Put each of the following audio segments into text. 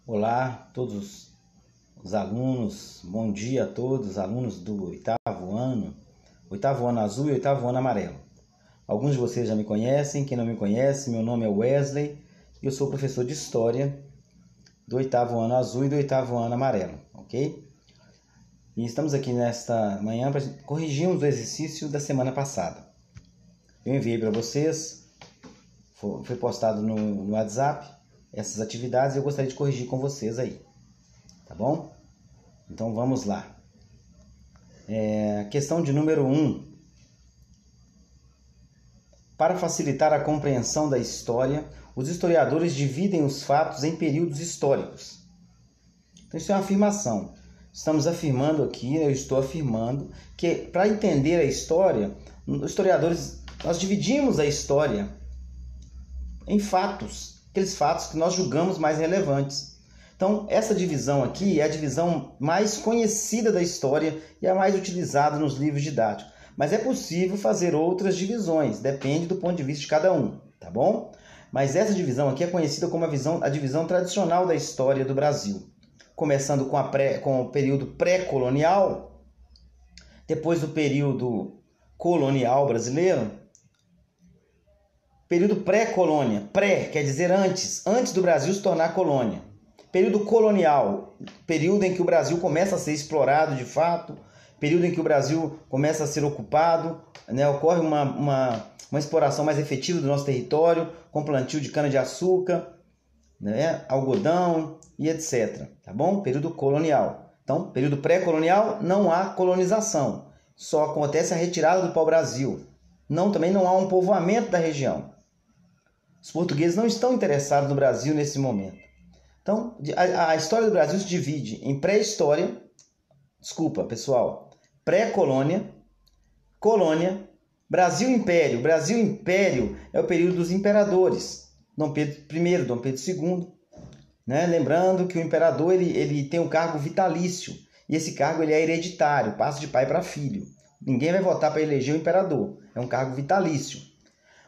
Olá, todos os alunos, bom dia a todos os alunos do oitavo ano azul e oitavo ano amarelo. Alguns de vocês já me conhecem, quem não me conhece, meu nome é Wesley e eu sou professor de História do oitavo ano azul e do oitavo ano amarelo, ok? E estamos aqui nesta manhã para corrigir um exercício da semana passada. Eu enviei para vocês, foi postado no WhatsApp, essas atividades eu gostaria de corrigir com vocês aí, tá bom? Então vamos lá. Questão de número 1. Para facilitar a compreensão da história, os historiadores dividem os fatos em períodos históricos. Então isso é uma afirmação. Estamos afirmando aqui, eu estou afirmando, que para entender a história, os historiadores, nós dividimos a história em fatos, aqueles fatos que nós julgamos mais relevantes. Então, essa divisão aqui é a divisão mais conhecida da história e a mais utilizada nos livros didáticos. Mas é possível fazer outras divisões, depende do ponto de vista de cada um, tá bom? Mas essa divisão aqui é conhecida como a divisão tradicional da história do Brasil. Começando com o período pré-colonial, depois do período colonial brasileiro. Período pré-colônia, pré quer dizer antes do Brasil se tornar colônia. Período colonial, período em que o Brasil começa a ser explorado de fato, período em que o Brasil começa a ser ocupado, né? Ocorre uma exploração mais efetiva do nosso território, com plantio de cana-de-açúcar, né? Algodão e etc. Tá bom? Período colonial. Então, período pré-colonial, não há colonização, só acontece a retirada do pau-brasil. Também não há um povoamento da região. Os portugueses não estão interessados no Brasil nesse momento. Então, a história do Brasil se divide em pré-colônia, colônia, Brasil-Império. Brasil-Império é o período dos imperadores. Dom Pedro I, Dom Pedro II. Né? Lembrando que o imperador ele tem um cargo vitalício. E esse cargo ele é hereditário, passa de pai para filho. Ninguém vai votar para eleger o imperador. É um cargo vitalício.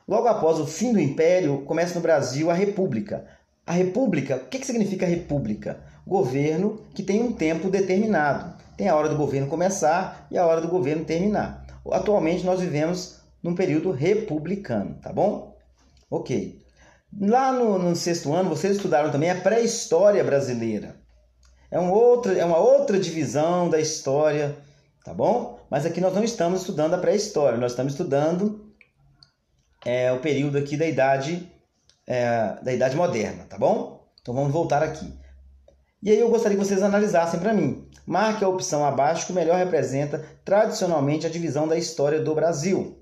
Logo após o fim do Império, começa no Brasil a República. A República, o que significa República? Governo que tem um tempo determinado. Tem a hora do governo começar e a hora do governo terminar. Atualmente nós vivemos num período republicano, tá bom? Ok. Lá no sexto ano, vocês estudaram também a pré-história brasileira. É uma outra divisão da história, tá bom? Mas aqui nós não estamos estudando a pré-história, nós estamos estudando o período aqui da idade moderna, tá bom? Então vamos voltar aqui. E aí eu gostaria que vocês analisassem para mim. Marque a opção abaixo que melhor representa tradicionalmente a divisão da história do Brasil.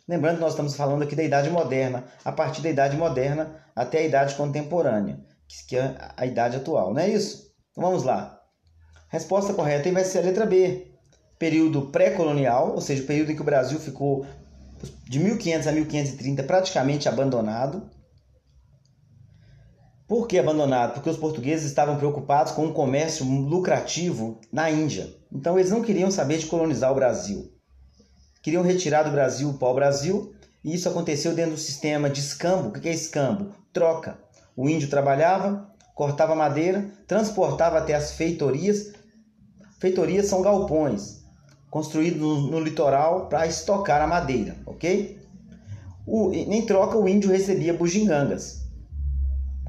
Lembrando que nós estamos falando aqui da idade moderna, a partir da idade moderna até a idade contemporânea, que é a idade atual, não é isso? Então vamos lá. Resposta correta aí vai ser a letra B. Período pré-colonial, ou seja, o período em que o Brasil ficou de 1500 a 1530 praticamente abandonado. Por que abandonado? Porque os portugueses estavam preocupados com um comércio lucrativo na Índia. Então eles não queriam saber de colonizar o Brasil. Queriam retirar do Brasil o pau-brasil, e isso aconteceu dentro do sistema de escambo. O que é escambo? Troca. O índio trabalhava, cortava madeira, transportava até as feitorias. Feitorias são galpões construídos no litoral para estocar a madeira, ok? Em troca, o índio recebia bugigangas,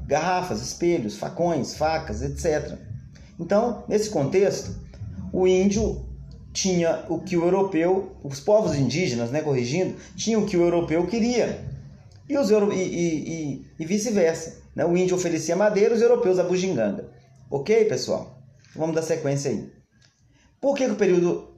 garrafas, espelhos, facões, facas, etc. Então, nesse contexto, o índio tinha o que o europeu, os povos indígenas, né, tinham o que o europeu queria, e vice-versa. Né? O índio oferecia madeira, os europeus a bugiganga. Ok, pessoal? Vamos dar sequência aí. Por que o período...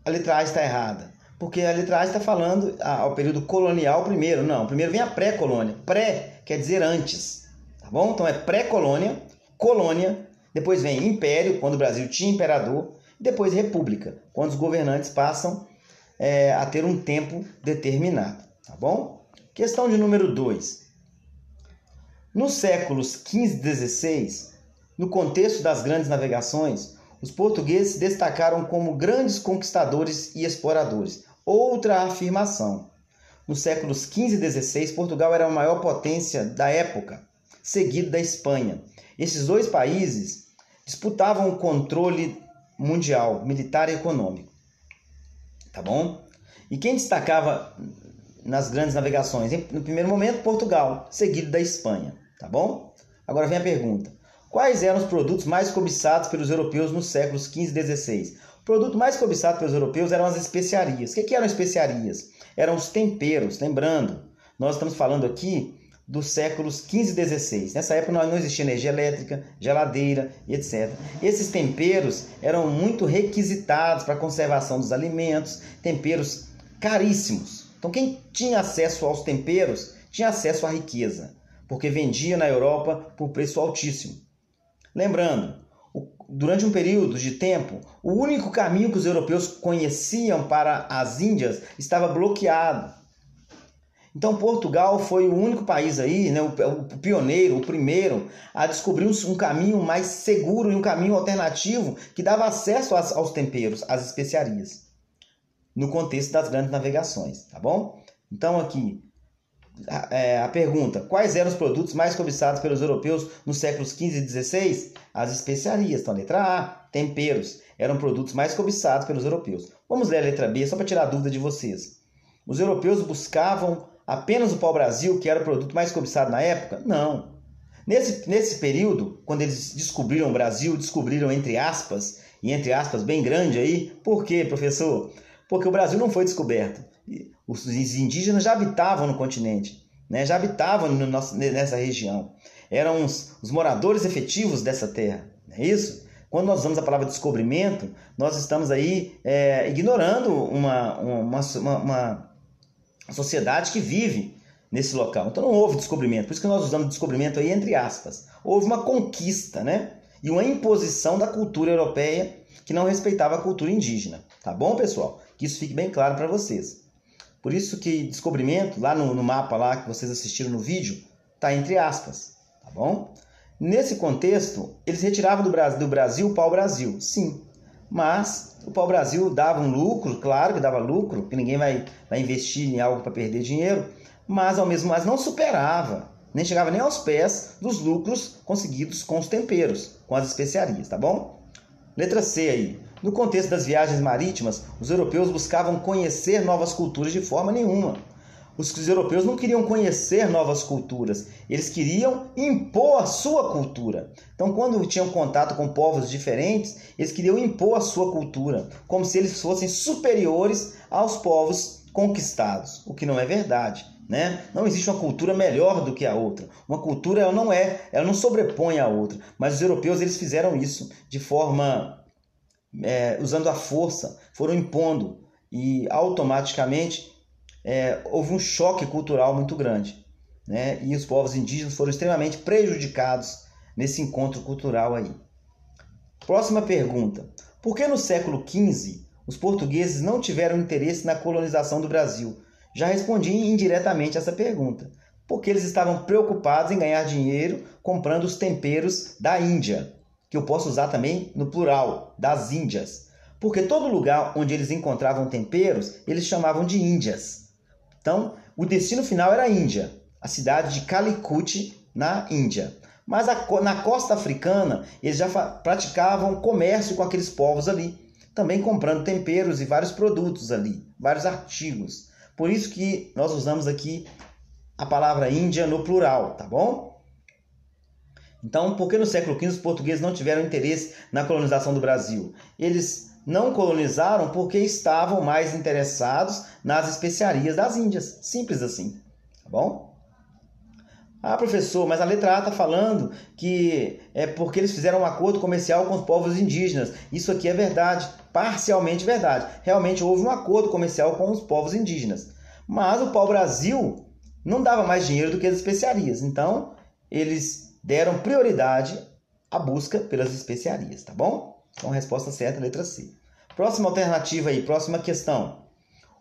A letra A está errada? Porque a letra A está falando ao período colonial primeiro. Não, primeiro vem a pré-colônia. Pré quer dizer antes. Tá bom? Então é pré-colônia, colônia, depois vem império, quando o Brasil tinha imperador, e depois república, quando os governantes passam a ter um tempo determinado. Tá bom? Questão de número 2. Nos séculos XV e XVI, no contexto das grandes navegações, os portugueses se destacaram como grandes conquistadores e exploradores. Outra afirmação. Nos séculos XV e XVI, Portugal era a maior potência da época. seguido da Espanha. Esses dois países disputavam o controle mundial, militar e econômico. Tá bom? E quem destacava nas grandes navegações? No primeiro momento, Portugal, seguido da Espanha. Tá bom? Agora vem a pergunta. Quais eram os produtos mais cobiçados pelos europeus nos séculos XV e XVI? O produto mais cobiçado pelos europeus eram as especiarias. O que eram especiarias? Eram os temperos. Lembrando, nós estamos falando aqui dos séculos XV e XVI. Nessa época não existia energia elétrica, geladeira e etc. Esses temperos eram muito requisitados para a conservação dos alimentos, temperos caríssimos. Então quem tinha acesso aos temperos tinha acesso à riqueza, porque vendia na Europa por preço altíssimo. Lembrando, durante um período de tempo, o único caminho que os europeus conheciam para as Índias estava bloqueado. Então Portugal foi o único país aí, né, o pioneiro, o primeiro, a descobrir um caminho mais seguro e um caminho alternativo que dava acesso aos temperos, às especiarias, no contexto das grandes navegações, tá bom? Então aqui, a pergunta, quais eram os produtos mais cobiçados pelos europeus nos séculos XV e XVI? As especiarias. Então, letra A, temperos, eram produtos mais cobiçados pelos europeus. Vamos ler a letra B, só para tirar a dúvida de vocês. Os europeus buscavam apenas o pau-brasil, que era o produto mais cobiçado na época? Não. Nesse período, quando eles descobriram o Brasil, descobriram entre aspas, e entre aspas bem grande aí, por quê, professor? Porque o Brasil não foi descoberto. Os indígenas já habitavam no continente, né? Já habitavam nessa região. Eram os moradores efetivos dessa terra, não é isso? Quando nós usamos a palavra descobrimento, nós estamos aí ignorando uma sociedade que vive nesse local. Então não houve descobrimento, por isso que nós usamos descobrimento aí entre aspas. Houve uma conquista, né? E uma imposição da cultura europeia que não respeitava a cultura indígena. Tá bom, pessoal? Que isso fique bem claro para vocês. Por isso que descobrimento, lá no mapa lá que vocês assistiram no vídeo, está entre aspas, tá bom? Nesse contexto, eles retiravam do Brasil o pau-brasil, sim. Mas o pau-brasil dava um lucro, claro que dava lucro, que ninguém vai investir em algo para perder dinheiro, mas ao mesmo tempo não superava, nem chegava nem aos pés dos lucros conseguidos com os temperos, com as especiarias, tá bom? Letra C aí. No contexto das viagens marítimas, os europeus buscavam conhecer novas culturas de forma nenhuma. Os europeus não queriam conhecer novas culturas, eles queriam impor a sua cultura. Então, quando tinham contato com povos diferentes, eles queriam impor a sua cultura, como se eles fossem superiores aos povos conquistados, o que não é verdade, né? Não existe uma cultura melhor do que a outra. Uma cultura ela não sobrepõe a outra, mas os europeus eles fizeram isso de forma usando a força, foram impondo e automaticamente houve um choque cultural muito grande, né? E os povos indígenas foram extremamente prejudicados nesse encontro cultural aí. Próxima pergunta. Por que no século XV os portugueses não tiveram interesse na colonização do Brasil? Já respondi indiretamente essa pergunta. Porque eles estavam preocupados em ganhar dinheiro comprando os temperos da Índia, que eu posso usar também no plural, das Índias. Porque todo lugar onde eles encontravam temperos, eles chamavam de Índias. Então, o destino final era a Índia, a cidade de Calicut, na Índia. Mas na costa africana, eles já praticavam comércio com aqueles povos ali, também comprando temperos e vários produtos ali, vários artigos. Por isso que nós usamos aqui a palavra Índia no plural, tá bom? Então, por que no século XV os portugueses não tiveram interesse na colonização do Brasil? Eles não colonizaram porque estavam mais interessados nas especiarias das Índias. Simples assim, tá bom? Ah, professor, mas a letra A está falando que é porque eles fizeram um acordo comercial com os povos indígenas. Isso aqui é verdade, parcialmente verdade. Realmente houve um acordo comercial com os povos indígenas. Mas o pau-brasil não dava mais dinheiro do que as especiarias. Então, eles deram prioridade à busca pelas especiarias, tá bom? Então, a resposta certa é a letra C. Próxima alternativa aí, próxima questão.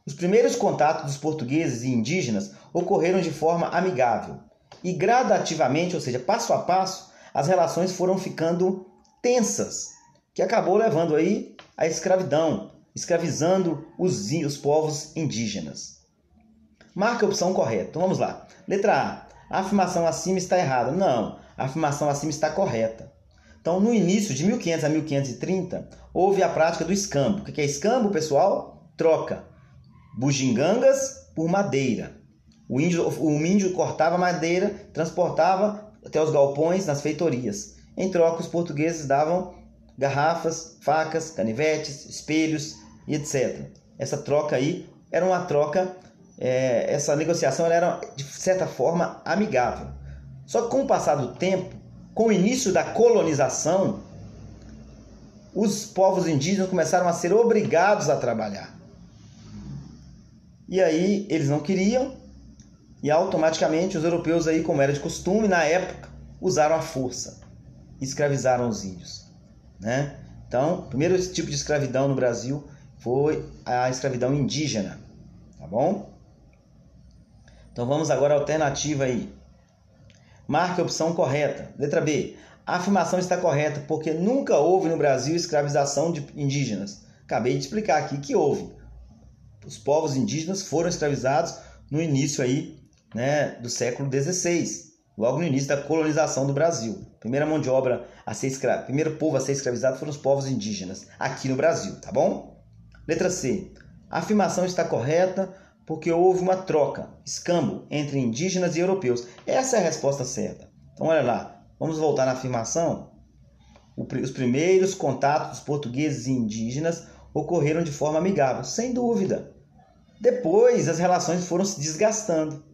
Os primeiros contatos dos portugueses e indígenas ocorreram de forma amigável. E gradativamente, ou seja, passo a passo, as relações foram ficando tensas, que acabou levando aí à escravidão, escravizando os povos indígenas. Marque a opção correta. Então, vamos lá. Letra A. A afirmação acima está errada. Não, a afirmação acima está correta. Então, no início de 1500 a 1530, houve a prática do escambo. O que é escambo, pessoal? Troca bugigangas por madeira. O índio cortava madeira, transportava até os galpões nas feitorias. Em troca, os portugueses davam garrafas, facas, canivetes, espelhos e etc. Essa troca aí era uma troca, essa negociação ela era de certa forma amigável. Só que com o passar do tempo, com o início da colonização, os povos indígenas começaram a ser obrigados a trabalhar. E aí eles não queriam, e automaticamente os europeus, aí, como era de costume na época, usaram a força e escravizaram os índios, né? Então, o primeiro tipo de escravidão no Brasil foi a escravidão indígena, tá bom? Então vamos agora à alternativa aí. Marque a opção correta. Letra B. A afirmação está correta porque nunca houve no Brasil escravização de indígenas. Acabei de explicar aqui que houve. Os povos indígenas foram escravizados no início aí, né, do século XVI, logo no início da colonização do Brasil. Primeira mão de obra a ser primeiro povo a ser escravizado foram os povos indígenas aqui no Brasil, tá bom? Letra C. A afirmação está correta porque houve uma troca, escambo, entre indígenas e europeus. Essa é a resposta certa. Então, olha lá, vamos voltar na afirmação. Os primeiros contatos dos portugueses e indígenas ocorreram de forma amigável, sem dúvida. Depois, as relações foram se desgastando,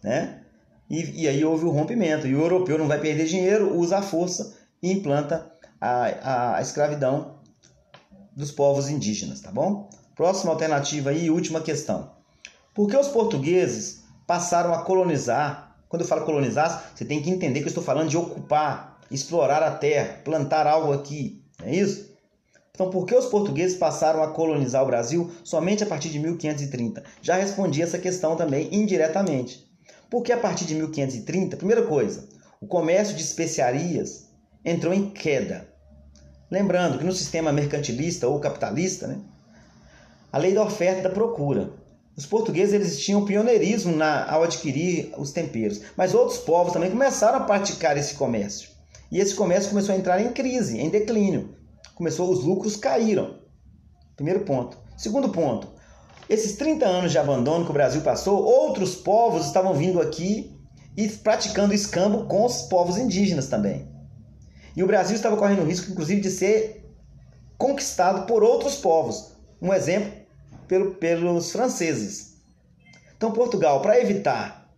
né? E aí houve o rompimento. E o europeu não vai perder dinheiro, usa a força e implanta a escravidão dos povos indígenas, tá bom? Próxima alternativa aí, última questão. Por que os portugueses passaram a colonizar? Quando eu falo colonizar, você tem que entender que eu estou falando de ocupar, explorar a terra, plantar algo aqui, não é isso? Então, por que os portugueses passaram a colonizar o Brasil somente a partir de 1530? Já respondi essa questão também indiretamente. Porque a partir de 1530, primeira coisa, o comércio de especiarias entrou em queda. Lembrando que no sistema mercantilista ou capitalista, né, a lei da oferta e da procura. Os portugueses eles tinham pioneirismo ao adquirir os temperos, mas outros povos também começaram a praticar esse comércio. E esse comércio começou a entrar em crise, em declínio. Os lucros caíram. Primeiro ponto. Segundo ponto, esses 30 anos de abandono que o Brasil passou, outros povos estavam vindo aqui e praticando escambo com os povos indígenas também. E o Brasil estava correndo o risco, inclusive, de ser conquistado por outros povos. Um exemplo, pelos franceses. Então, Portugal, para evitar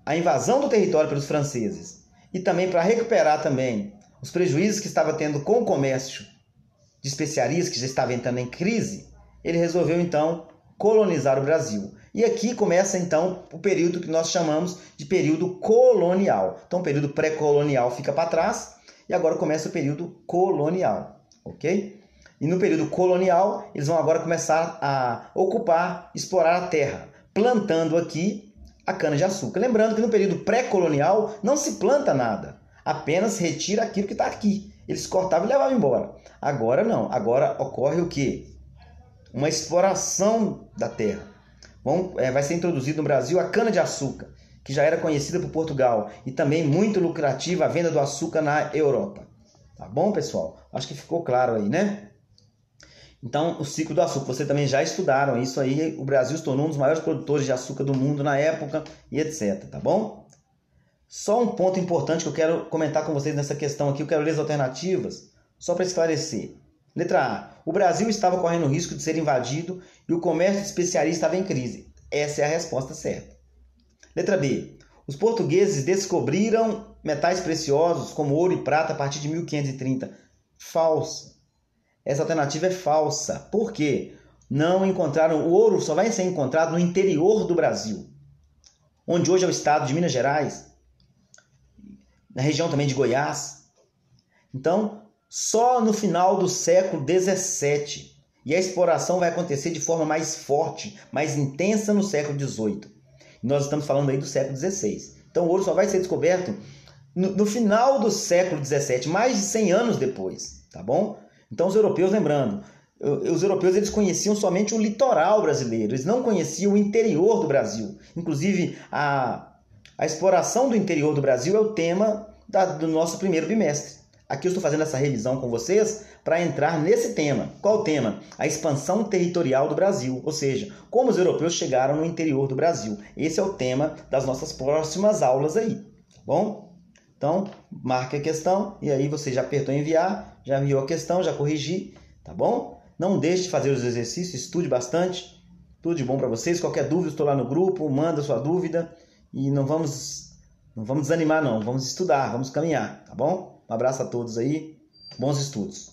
a invasão do território pelos franceses e também para recuperar também os prejuízos que estava tendo com o comércio de especiarias, que já estava entrando em crise, ele resolveu, então, colonizar o Brasil. E aqui começa, então, o período que nós chamamos de período colonial. Então, o período pré-colonial fica para trás e agora começa o período colonial, ok? E no período colonial, eles vão agora começar a ocupar, explorar a terra, plantando aqui a cana-de-açúcar. Lembrando que no período pré-colonial não se planta nada, apenas retira aquilo que está aqui. Eles cortavam e levavam embora. Agora não, agora ocorre o quê? Uma exploração da terra. Vai ser introduzido no Brasil a cana-de-açúcar, que já era conhecida por Portugal, e também muito lucrativa a venda do açúcar na Europa. Tá bom, pessoal? Acho que ficou claro aí, né? Então, o ciclo do açúcar, vocês também já estudaram isso aí. O Brasil se tornou um dos maiores produtores de açúcar do mundo na época e etc, tá bom? Só um ponto importante que eu quero comentar com vocês nessa questão aqui, eu quero ler as alternativas, só para esclarecer. Letra A. O Brasil estava correndo o risco de ser invadido e o comércio de especiarias estava em crise. Essa é a resposta certa. Letra B. Os portugueses descobriram metais preciosos como ouro e prata a partir de 1530. Falsa. Essa alternativa é falsa. Por quê? Não encontraram. O ouro só vai ser encontrado no interior do Brasil, onde hoje é o estado de Minas Gerais, na região também de Goiás. Então, só no final do século XVII. E a exploração vai acontecer de forma mais forte, mais intensa no século XVIII. E nós estamos falando aí do século XVI. Então, o ouro só vai ser descoberto no final do século XVII, mais de 100 anos depois, tá bom? Então, os europeus, lembrando, os europeus eles conheciam somente o litoral brasileiro, eles não conheciam o interior do Brasil. Inclusive, A exploração do interior do Brasil é o tema do nosso primeiro bimestre. Aqui eu estou fazendo essa revisão com vocês para entrar nesse tema. Qual o tema? A expansão territorial do Brasil, ou seja, como os europeus chegaram no interior do Brasil. Esse é o tema das nossas próximas aulas aí, tá bom? Então, marque a questão e aí você já apertou em enviar, já enviou a questão, já corrigi, tá bom? Não deixe de fazer os exercícios, estude bastante. Tudo de bom para vocês. Qualquer dúvida, estou lá no grupo, manda sua dúvida e não vamos desanimar não, vamos estudar, vamos caminhar, tá bom? Um abraço a todos aí, bons estudos.